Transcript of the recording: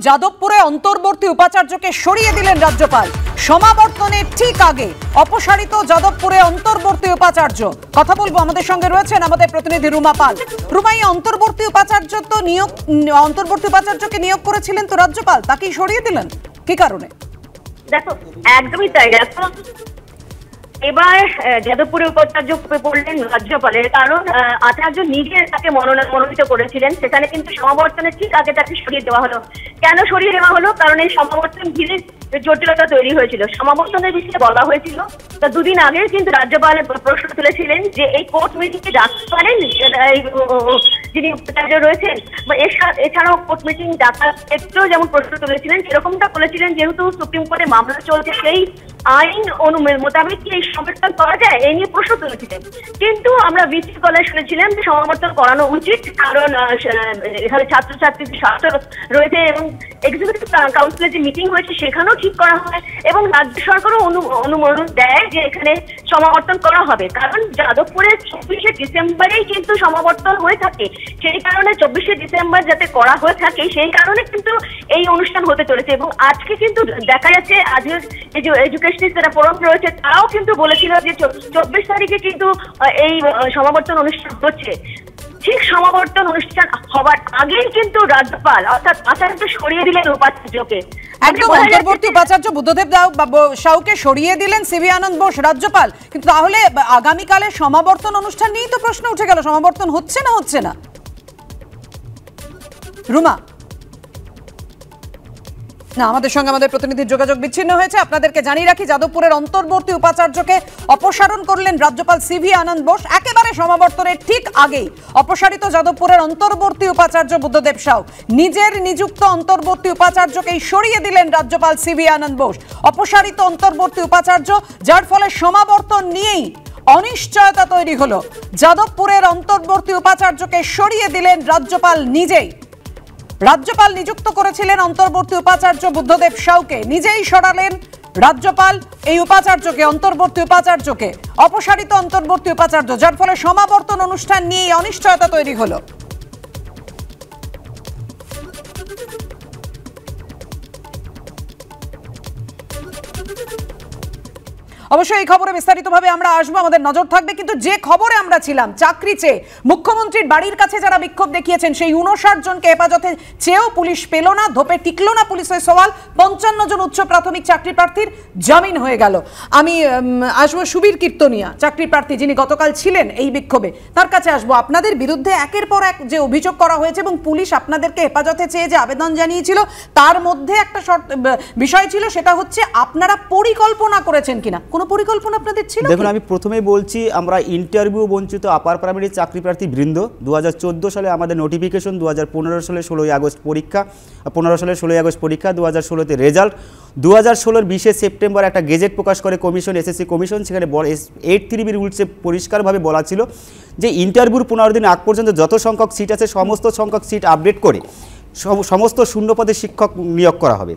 যাদবপুরে অন্তর্বর্তী উপাচার্যকে সরিয়ে দিলেন রাজ্যপাল। সমাবর্তনের ঠিক আগে অপসারিত যাদবপুরে অন্তর্বর্তী উপাচার্য। কথা বলবো, আমাদের সঙ্গে রয়েছেন আমাদের প্রতিনিধি রুমা পাল। রুমা, এই অন্তর্বর্তী উপাচার্যকে নিয়োগ করেছিলেন তো রাজ্যপাল, তাকেই সরিয়ে দিলেন কি কারণে? দেখো, একদমই তাই। দেখো, এবার যাদবপুরে উপাচার্য পড়লেন রাজ্যপালের, কারণ আচার্য নিজে তাকে মনোনীত করেছিলেন। সেখানে কিন্তু সমাবর্তনের ঠিক আগে তাকে সরিয়ে দেওয়া হলো। কেন সরিয়ে দেওয়া হলো? কারণ এই সমাবর্তন ঘিরে জটিলতা তৈরি হয়েছিল। সমাবর্তনের বিষয়ে বলা হয়েছিল, তা দুদিন আগে কিন্তু রাজ্যপাল প্রশ্ন তুলেছিলেন যে এই কোর্ট মিটিংকে ডাকতে পারেন যিনি উপাচার্য রয়েছেন, বা এছাড়াও কোর্ট মিটিং ডাকার ক্ষেত্রেও যেমন প্রশ্ন তুলেছিলেন, সেরকমটা বলেছিলেন যেহেতু সুপ্রিম কোর্টে মামলা চলছে সেই আইন মোতাবেক কি এই সমাবর্তন করা যায়, এই নিয়ে প্রশ্ন তুলেছিলেন। কিন্তু আমরা ভিসি গলায় শুনেছিলাম যে সমাবর্তন করানো উচিত, কারণ এখানে ছাত্রছাত্রীদের স্বার্থ রয়েছে এবং এক্সিকিউটিভ কাউন্সিলের যে মিটিং হয়েছে সেখানেও ঠিক করা হয় এবং রাজ্য সরকারও অনুমোদন দেয় যে এখানে সমাবর্তন করা হবে। কারণ যাদবপুরে 24শে ডিসেম্বরেই কিন্তু সমাবর্তন হয়ে থাকে, সেই কারণে 24শে ডিসেম্বর যাতে করা হয়ে থাকে সেই কারণে কিন্তু এই অনুষ্ঠান হতে চলেছে। এবং আজকে কিন্তু দেখা যাচ্ছে আজকের এই যে এডুকেশনিস্ট যারা ফোরাম রয়েছে তারাও কিন্তু বলেছিল যে 24 তারিখে কিন্তু এই সমাবর্তন অনুষ্ঠান হচ্ছে। ঠিক সমাবর্তন অনুষ্ঠান হবার আগেই কিন্তু রাজ্যপাল অর্থাৎ আচার্য সরিয়ে দিলেন উপাচার্যকে। একদম, অন্তর্বর্তী উপাচার্য বুদ্ধদেব সাউকে সরিয়ে দিলেন সিভি আনন্দ বোস রাজ্যপাল। কিন্তু তাহলে আগামীকালে সমাবর্তন অনুষ্ঠান নিয়েই তো প্রশ্ন উঠে গেল, সমাবর্তন হচ্ছে না হচ্ছে না? রুমা না, আমাদের সঙ্গে আমাদের প্রতিনিধির যোগাযোগ বিচ্ছিন্ন হয়েছে। আপনাদেরকে জানিয়ে রাখি, যাদবপুরের অন্তর্বর্তী উপাচার্যকে অপসারণ করলেন রাজ্যপাল সিভি আনন্দ বোস। একেবারে সমাবর্তনের ঠিক আগেই অপসারিত যাদবপুরের অন্তর্বর্তী উপাচার্য বুদ্ধদেব সাউ নিজের নিযুক্ত অন্তর্বর্তী উপাচার্যকেই সরিয়ে দিলেন রাজ্যপাল সিভি আনন্দ বোস। অপসারিত অন্তর্বর্তী উপাচার্য, যার ফলে সমাবর্তন নিয়েই অনিশ্চয়তা তৈরি হলো। যাদবপুরের অন্তর্বর্তী উপাচার্যকে সরিয়ে দিলেন রাজ্যপাল নিজেই। রাজ্যপাল নিযুক্ত করেছিলেন অন্তর্বর্তী উপাচার্য বুদ্ধদেব সাউকে, নিজেই সরালেন রাজ্যপাল এই উপাচার্যকে, অন্তর্বর্তী উপাচার্যকে। অপসারিত অন্তর্বর্তী উপাচার্য, যার ফলে সমাবর্তন অনুষ্ঠান নিয়ে অনিশ্চয়তা তৈরি হলো। অবশ্যই এই খবরে বিস্তারিতভাবে আমরা আসবো, আমাদের নজর থাকবে। কিন্তু যে খবরে আমরা ছিলাম, চাকরি চেয়ে মুখ্যমন্ত্রীর বাড়ির কাছে যারা বিক্ষোভ দেখিয়েছেন সেই 59 জনকে হেফাজতে চেয়েও পুলিশ পেল না, ধোপে টিকলো না পুলিশের সওয়াল। 55 জন উচ্চ প্রাথমিক চাকরি প্রার্থীর জামিন হয়ে গেল। আমি আসবো সুবীর কীর্তনিয়া, চাকরি প্রার্থী যিনি গতকাল ছিলেন এই বিক্ষোভে, তার কাছে আসবো। আপনাদের বিরুদ্ধে একের পর এক যে অভিযোগ করা হয়েছে এবং পুলিশ আপনাদেরকে হেফাজতে চেয়ে যে আবেদন জানিয়েছিল, তার মধ্যে একটা বিষয় ছিল, সেটা হচ্ছে আপনারা পরিকল্পনা করেছেন কিনা। কোনো পরিকল্পনা আপনাদের ছিল? দেখুন, আমি প্রথমেই বলছি, আমরা ইন্টারভিউ বঞ্চিত আপার প্রাইমারি চাকরি প্রার্থী বৃন্দ 2014 সালে আমাদের নোটিফিকেশন, 2015 সালে 16ই আগস্ট পরীক্ষা, 15 সালে 16ই আগস্ট পরীক্ষা, 2016তে রেজাল্ট, 2016-র 20শে সেপ্টেম্বর একটা গেজেট প্রকাশ করে কমিশন, এসএসসি কমিশন। সেখানে 8-3B রুলসে পরিষ্কারভাবে বলা ছিল যে ইন্টারভিউর 15 দিন আগ পর্যন্ত যত সংখ্যক সিট আছে সমস্ত সংখ্যক সিট আপডেট করে সমস্ত শূন্যপদে শিক্ষক নিয়োগ করা হবে।